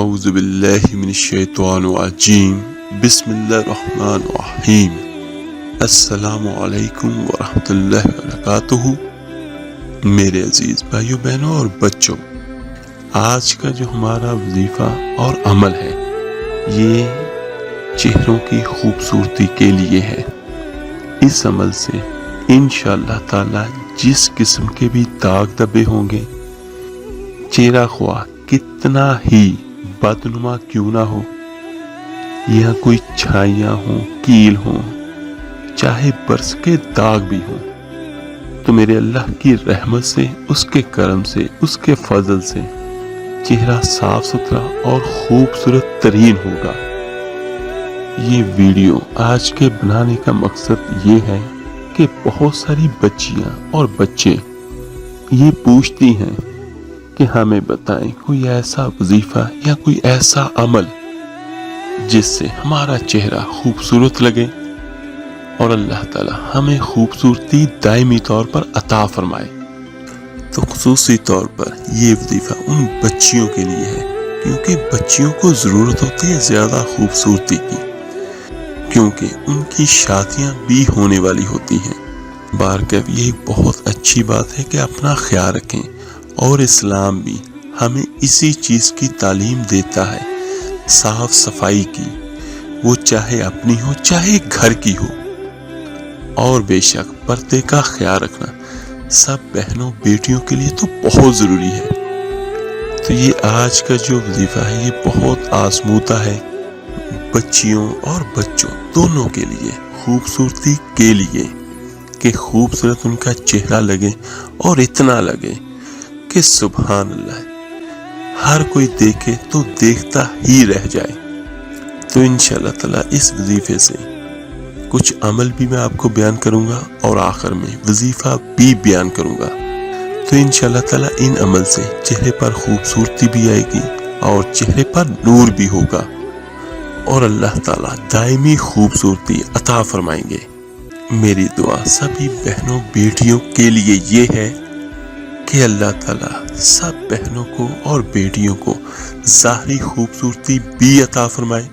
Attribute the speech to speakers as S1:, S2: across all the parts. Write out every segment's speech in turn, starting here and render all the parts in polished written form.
S1: اعوذ باللہ من الشیطان الرجیم بسم اللہ الرحمن الرحیم السلام علیکم ورحمۃ اللہ وبرکاتہ۔ میرے عزیز بھائیوں بہنوں اور بچوں، آج کا جو ہمارا وظیفہ اور عمل ہے یہ چہروں کی خوبصورتی کے لیے ہے۔ اس عمل سے انشاءاللہ تعالی جس قسم کے بھی داغ دبے ہوں گے، چہرہ خواہ کتنا ہی بدنما کیوں نہ ہو، یا کوئی چھائیاں ہوں، کیل ہوں، چاہے برس کے داغ بھی ہوں، تو میرے اللہ کی رحمت سے، اس کے کرم سے، اس کے فضل سے چہرہ صاف ستھرا اور خوبصورت ترین ہوگا۔ یہ ویڈیو آج کے بنانے کا مقصد یہ ہے کہ بہت ساری بچیاں اور بچے یہ پوچھتی ہیں کہ ہمیں بتائیں کوئی ایسا وظیفہ یا کوئی ایسا عمل جس سے ہمارا چہرہ خوبصورت لگے اور اللہ تعالی ہمیں خوبصورتی دائمی طور پر عطا فرمائے۔ تو خصوصی طور پر یہ وظیفہ ان بچیوں کے لیے ہے، کیونکہ بچیوں کو ضرورت ہوتی ہے زیادہ خوبصورتی کی، کیونکہ ان کی شادیاں بھی ہونے والی ہوتی ہیں۔ بارکہ یہ بہت اچھی بات ہے کہ اپنا خیال رکھیں، اور اسلام بھی ہمیں اسی چیز کی تعلیم دیتا ہے، صاف صفائی کی، وہ چاہے اپنی ہو چاہے گھر کی ہو، اور بے شک پردے کا خیال رکھنا سب بہنوں بیٹیوں کے لیے تو بہت ضروری ہے۔ تو یہ آج کا جو وظیفہ ہے یہ بہت آزمودہ ہے بچیوں اور بچوں دونوں کے لیے، خوبصورتی کے لیے کہ خوبصورت ان کا چہرہ لگے اور اتنا لگے کہ سبحان اللہ ہر کوئی دیکھے تو دیکھتا ہی رہ جائے۔ تو انشاءاللہ تعالی اس وظیفے سے کچھ عمل بھی میں آپ کو بیان کروں گا اور آخر میں وظیفہ بھی بیان کروں گا۔ تو انشاءاللہ تعالی ان عمل سے چہرے پر خوبصورتی بھی آئے گی اور چہرے پر نور بھی ہوگا، اور اللہ تعالی دائمی خوبصورتی عطا فرمائیں گے۔ میری دعا سبھی بہنوں بیٹیوں کے لیے یہ ہے کہ اللہ تعالیٰ سب بہنوں کو اور بیٹیوں کو ظاہری خوبصورتی بھی عطا فرمائے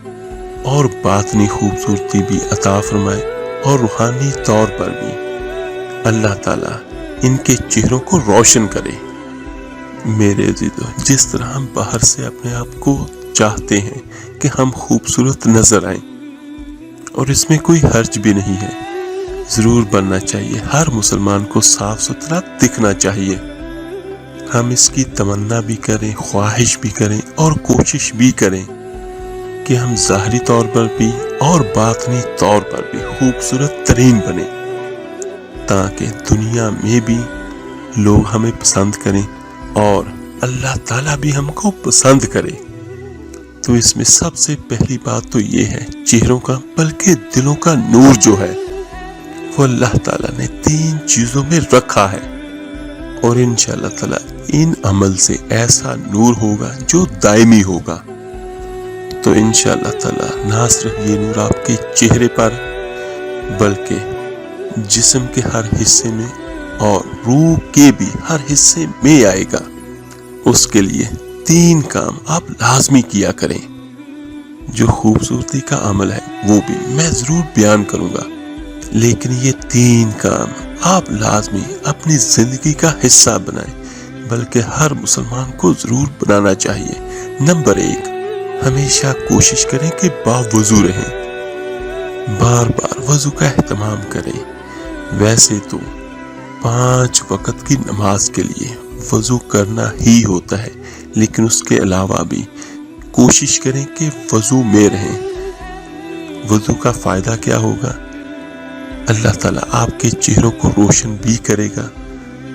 S1: اور باطنی خوبصورتی بھی عطا فرمائے، اور روحانی طور پر بھی اللہ تعالیٰ ان کے چہروں کو روشن کرے۔ میرے عزیزو، جس طرح ہم باہر سے اپنے آپ کو چاہتے ہیں کہ ہم خوبصورت نظر آئیں، اور اس میں کوئی حرج بھی نہیں ہے، ضرور بننا چاہیے، ہر مسلمان کو صاف ستھرا دکھنا چاہیے۔ ہم اس کی تمنا بھی کریں، خواہش بھی کریں اور کوشش بھی کریں کہ ہم ظاہری طور پر بھی اور باطنی طور پر بھی خوبصورت ترین بنیں، تاکہ دنیا میں بھی لوگ ہمیں پسند کریں اور اللہ تعالیٰ بھی ہم کو پسند کرے۔ تو اس میں سب سے پہلی بات تو یہ ہے چہروں کا بلکہ دلوں کا نور جو ہے وہ اللہ تعالیٰ نے 3 چیزوں میں رکھا ہے، اور انشاءاللہ تعالیٰ ان عمل سے ایسا نور ہوگا جو دائمی ہوگا۔ تو انشاءاللہ تعالیٰ نہ صرف یہ نور آپ کے چہرے پر بلکہ جسم کے ہر حصے میں اور روح کے بھی ہر حصے میں آئے گا۔ اس کے لیے 3 کام آپ لازمی کیا کریں۔ جو خوبصورتی کا عمل ہے وہ بھی میں ضرور بیان کروں گا، لیکن یہ 3 کام آپ لازمی اپنی زندگی کا حصہ بنائیں، بلکہ ہر مسلمان کو ضرور بنانا چاہیے۔ نمبر 1، ہمیشہ کوشش کریں کہ باوضو رہیں، بار بار وضو کا اہتمام کریں۔ ویسے تو 5 وقت کی نماز کے لیے وضو کرنا ہی ہوتا ہے، لیکن اس کے علاوہ بھی کوشش کریں کہ وضو میں رہیں۔ وضو کا فائدہ کیا ہوگا؟ اللہ تعالیٰ آپ کے چہروں کو روشن بھی کرے گا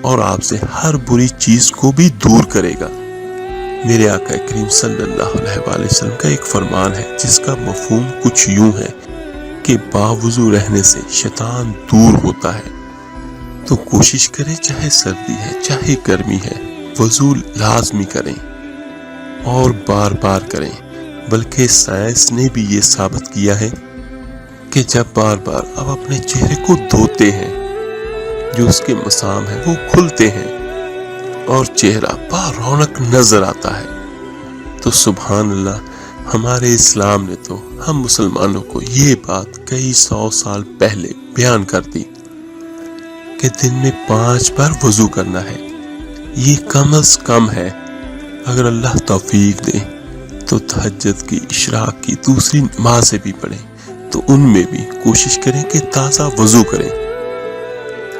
S1: اور آپ سے ہر بری چیز کو بھی دور کرے گا۔ میرے آقا کریم صلی اللہ علیہ وآلہ وسلم کا ایک فرمان ہے جس کا مفہوم کچھ یوں ہے کہ باوضو رہنے سے شیطان دور ہوتا ہے۔ تو کوشش کریں، چاہے سردی ہے چاہے گرمی ہے، وضو لازمی کریں اور بار بار کریں۔ بلکہ سائنس نے بھی یہ ثابت کیا ہے کہ جب بار بار آپ اپنے چہرے کو دھوتے ہیں، جو اس کے مسام ہیں وہ کھلتے ہیں اور چہرہ با رونق نظر آتا ہے۔ تو تو سبحان اللہ، ہمارے اسلام نے تو ہم مسلمانوں کو یہ بات کئی 100 سال پہلے بیان کر دی کہ دن میں 5 بار وضو کرنا ہے۔ یہ کم از کم ہے۔ اگر اللہ توفیق دے تو تہجد کی، اشراق کی دوسری نمازیں بھی پڑھیں، تو ان میں بھی کوشش کریں کہ تازہ وضو کریں،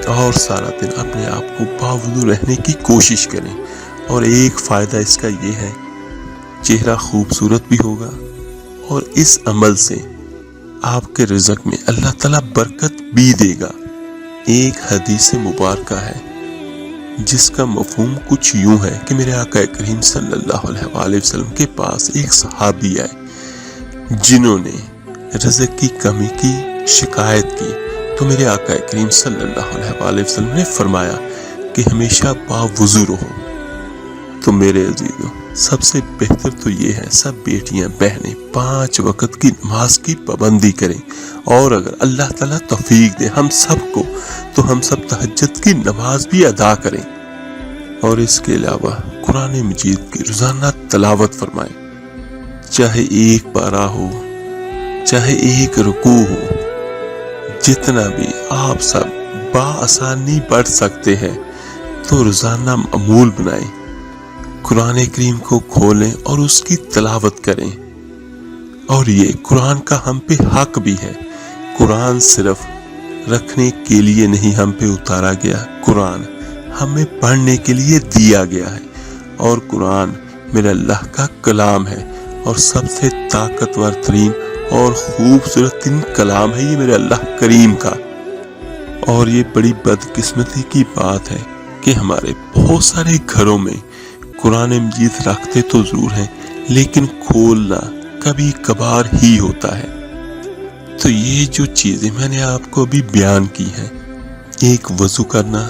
S1: اور سارا دن اپنے آپ کو باوضو رہنے کی کوشش کریں۔ اور ایک فائدہ اس کا یہ ہے، چہرہ خوبصورت بھی ہوگا، اور اس عمل سے آپ کے رزق میں اللہ تعالیٰ برکت بھی دے گا۔ ایک حدیث مبارکہ ہے جس کا مفہوم کچھ یوں ہے کہ میرے آقا کریم صلی اللہ علیہ وآلہ وسلم کے پاس ایک صحابی آئے جنہوں نے رزق کی کمی کی شکایت کی، تو میرے آقا کریم صلی اللہ علیہ وآلہ وسلم نے فرمایا کہ ہمیشہ باوضو رہو۔ تو میرے عزیزو، سب سے بہتر تو یہ ہے سب بیٹیاں بہنیں 5 وقت کی نماز کی پابندی کریں، اور اگر اللہ تعالیٰ توفیق دے ہم سب کو تو ہم سب تہجد کی نماز بھی ادا کریں، اور اس کے علاوہ قرآن مجید کی روزانہ تلاوت فرمائیں، چاہے ایک پارہ ہو، چاہے ایک رکوع ہو، جتنا بھی آپ سب بآسانی پڑھ سکتے ہیں تو روزانہ معمول بنائیں، قرآن کریم کو کھولیں اور اس کی تلاوت کریں۔ اور یہ قرآن کا ہم پہ حق بھی ہے۔ قرآن صرف رکھنے کے لیے نہیں ہم پہ اتارا گیا، قرآن ہمیں پڑھنے کے لیے دیا گیا ہے، اور قرآن میرے اللہ کا کلام ہے، اور سب سے طاقتور ترین اور خوبصورت ترین کلام ہے یہ میرے اللہ کریم کا۔ اور یہ بڑی بدقسمتی کی بات ہے کہ ہمارے بہت سارے گھروں میں قرآن مجید رکھتے تو ضرور ہیں، لیکن کھولنا کبھی کبھار ہی ہوتا ہے۔ تو یہ جو چیزیں میں نے آپ کو ابھی بیان کی ہیں، ایک وضو کرنا،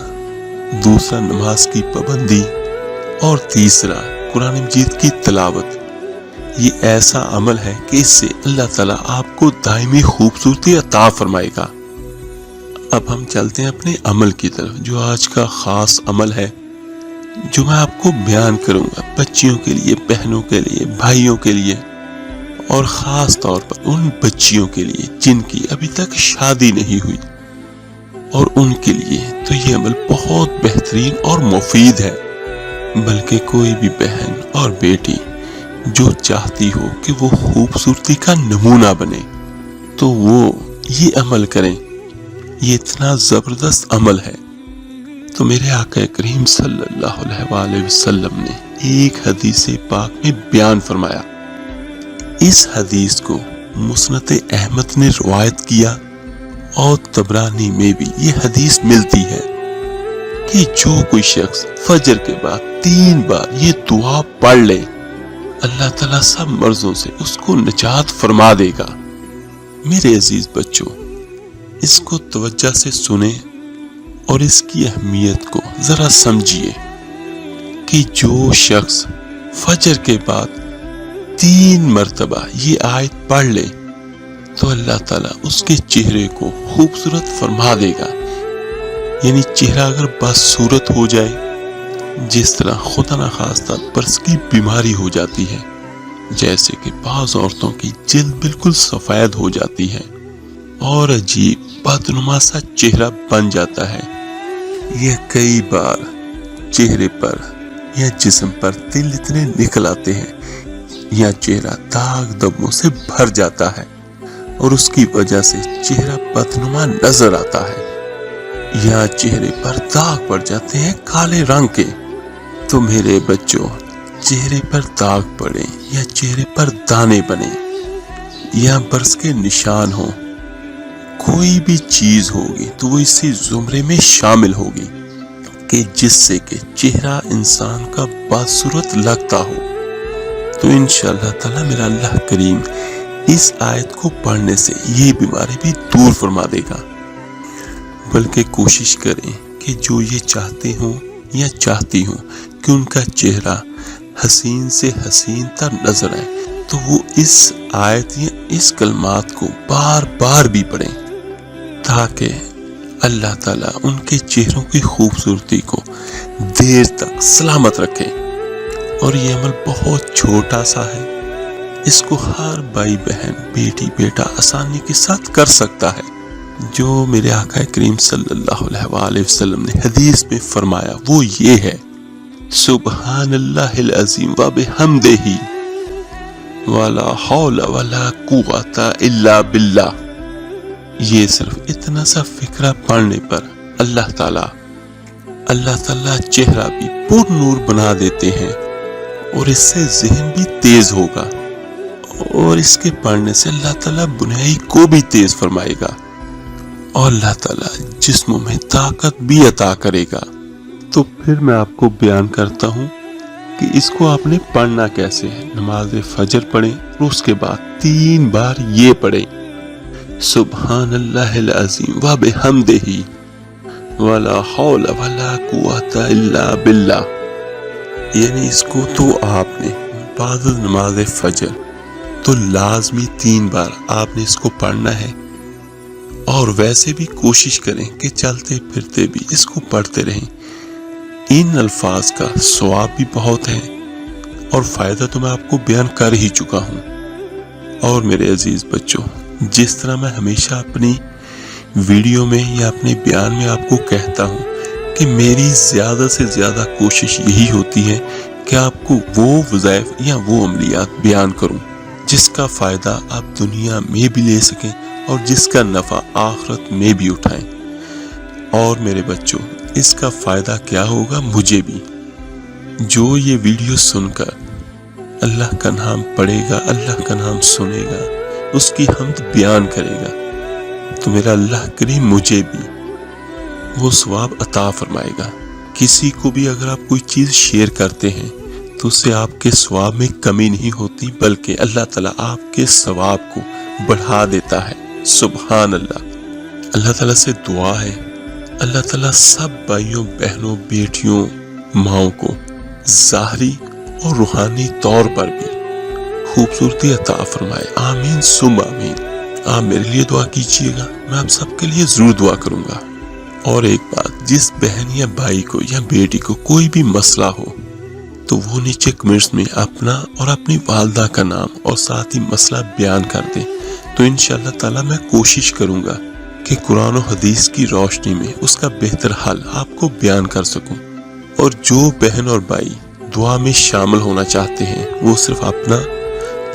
S1: دوسرا نماز کی پابندی، اور تیسرا قرآن مجید کی تلاوت، یہ ایسا عمل ہے کہ اس سے اللہ تعالیٰ آپ کو دائمی خوبصورتی عطا فرمائے گا۔ اب ہم چلتے ہیں اپنے عمل کی طرف، جو آج کا خاص عمل ہے جو میں آپ کو بیان کروں گا، بچیوں کے لیے، بہنوں کے لیے، بھائیوں کے لیے، اور خاص طور پر ان بچیوں کے لیے جن کی ابھی تک شادی نہیں ہوئی، اور ان کے لیے تو یہ عمل بہت بہترین اور مفید ہے۔ بلکہ کوئی بھی بہن اور بیٹی جو چاہتی ہو کہ وہ خوبصورتی کا نمونہ بنے، تو وہ یہ عمل کریں، یہ اتنا زبردست عمل ہے۔ تو میرے آقا کریم صلی اللہ علیہ وآلہ وسلم نے ایک حدیث پاک میں بیان فرمایا، اس حدیث کو مسند احمد نے روایت کیا، اور طبرانی میں بھی یہ حدیث ملتی ہے کہ جو کوئی شخص فجر کے بعد 3 بار یہ دعا پڑھ لے، اللہ تعالیٰ سب مرضوں سے اس کو نجات فرما دے گا۔ میرے عزیز بچوں، اس کو توجہ سے سنیں اور اس کی اہمیت کو ذرا سمجھیے کہ جو شخص فجر کے بعد 3 مرتبہ یہ آیت پڑھ لے تو اللہ تعالیٰ اس کے چہرے کو خوبصورت فرما دے گا۔ یعنی چہرہ اگر بدصورت ہو جائے، جس طرح خدا نخواستہ برس کی بیماری ہو جاتی ہے، جیسے کہ بعض عورتوں کی جلد بالکل سفید ہو جاتی ہے اور عجیب بدنما سا چہرہ بن جاتا ہے، یہ کئی بار چہرے پر یا جسم پر تل اتنے نکل آتے ہیں، یا چہرہ داغ دبوں سے بھر جاتا ہے، اور اس کی وجہ سے چہرہ بدنما نظر آتا ہے، یا چہرے پر داغ پڑ جاتے ہیں کالے رنگ کے۔ تو میرے بچوں، چہرے پر داغ پڑے یا چہرے پر دانے بنے یا برس کے نشان ہوں، کوئی بھی چیز ہوگی تو وہ اسی زمرے میں شامل ہوگی کہ جس سے کہ چہرہ انسان کا بدصورت لگتا ہو، تو انشاءاللہ تعالی میرا اللہ کریم اس آیت کو پڑھنے سے یہ بیماری بھی دور فرما دے گا۔ بلکہ کوشش کریں کہ جو یہ چاہتے ہوں یا چاہتی ہوں کہ ان کا چہرہ حسین سے حسین تر نظر آئے، تو وہ اس آیت یا اس کلمات کو بار بار بھی پڑھیں، تاکہ اللہ تعالیٰ ان کے چہروں کی خوبصورتی کو دیر تک سلامت رکھے۔ اور یہ عمل بہت چھوٹا سا ہے، اس کو ہر بھائی بہن بیٹی بیٹا آسانی کے ساتھ کر سکتا ہے۔ جو میرے آقا کریم صلی اللہ علیہ وآلہ وسلم نے حدیث میں فرمایا وہ یہ ہے، سبحان اللہ العظیم وبحمدہ ولا حول ولا قوت الا باللہ۔ یہ صرف اتنا سا فقرہ پڑھنے پر اللہ تعالیٰ چہرہ بھی پر نور بنا دیتے ہیں، اور اس سے ذہن بھی تیز ہوگا، اور اس کے پڑھنے سے اللہ تعالیٰ بنائی کو بھی تیز فرمائے گا، اور اللہ تعالیٰ جسموں میں طاقت بھی عطا کرے گا۔ تو پھر میں آپ کو بیان کرتا ہوں کہ اس کو آپ نے پڑھنا کیسے ہے۔ نماز فجر پڑھیں اور اس کے بعد 3 بار یہ پڑھیں، سبحان اللہ العظیم وبحمدہ ولا حول ولا قوت الا باللہ۔ یعنی اس کو تو آپ نے بعد نماز فجر تو لازمی 3 بار آپ نے اس کو پڑھنا ہے، اور ویسے بھی کوشش کریں کہ چلتے پھرتے بھی اس کو پڑھتے رہیں۔ ان الفاظ کا ثواب بھی بہت ہے، اور فائدہ تو میں آپ کو بیان کر ہی چکا ہوں۔ اور میرے عزیز بچوں، جس طرح میں ہمیشہ اپنی ویڈیو میں یا اپنے بیان میں آپ کو کہتا ہوں کہ میری زیادہ سے زیادہ کوشش یہی ہوتی ہے کہ آپ کو وہ وظائف یا وہ عملیات بیان کروں جس کا فائدہ آپ دنیا میں بھی لے سکیں اور جس کا نفع آخرت میں بھی اٹھائیں۔ اور میرے بچوں، اس کا فائدہ کیا ہوگا مجھے بھی، جو یہ ویڈیو سن کر اللہ کا نام پڑھے گا، اللہ کا نام سنے گا، اس کی حمد بیان کرے گا، تو میرا اللہ کریم مجھے بھی وہ ثواب عطا فرمائے گا۔ کسی کو بھی اگر آپ کوئی چیز شیئر کرتے ہیں تو اس سے آپ کے ثواب میں کمی نہیں ہوتی، بلکہ اللہ تعالیٰ آپ کے ثواب کو بڑھا دیتا ہے۔ سبحان اللہ۔ اللہ تعالیٰ سے دعا ہے، اللہ تعالیٰ سب بھائیوں بہنوں بیٹیوں ماؤں کو ظاہری اور روحانی طور پر بھی خوبصورتی عطا فرمائے۔ آمین ثم آمین۔ آپ میرے لیے دعا کیجیے گا، میں آپ سب کے لیے ضرور دعا کروں گا۔ اور ایک بات، جس بہن یا بھائی کو یا بیٹی کو کوئی بھی مسئلہ ہو تو وہ نیچے کمنٹس میں اپنا اور اپنی والدہ کا نام اور ساتھ ہی مسئلہ بیان کر دیں، تو انشاءاللہ تعالی میں کوشش کروں گا کہ قرآن و حدیث کی روشنی میں اس کا بہتر حل آپ کو بیان کر سکوں۔ اور جو بہن اور بھائی دعا میں شامل ہونا چاہتے ہیں وہ صرف اپنا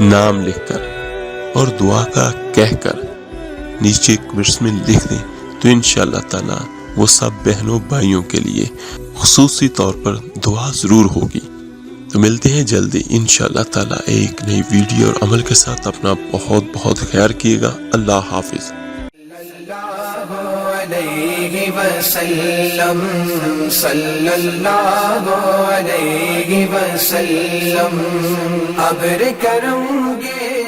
S1: نام لکھ کر اور دعا کا کہہ کر نیچے کمنٹس میں لکھ دیں، تو انشاءاللہ تعالی وہ سب بہنوں بھائیوں کے لیے خصوصی طور پر دعا ضرور ہوگی۔ تو ملتے ہیں جلدی انشاءاللہ تعالی ایک نئی ویڈیو اور عمل کے ساتھ۔ اپنا بہت بہت خیال کیے گا۔ اللہ حافظ۔
S2: علیہ وسلم صلی اللہ علیہ وسلم ابر کرم گے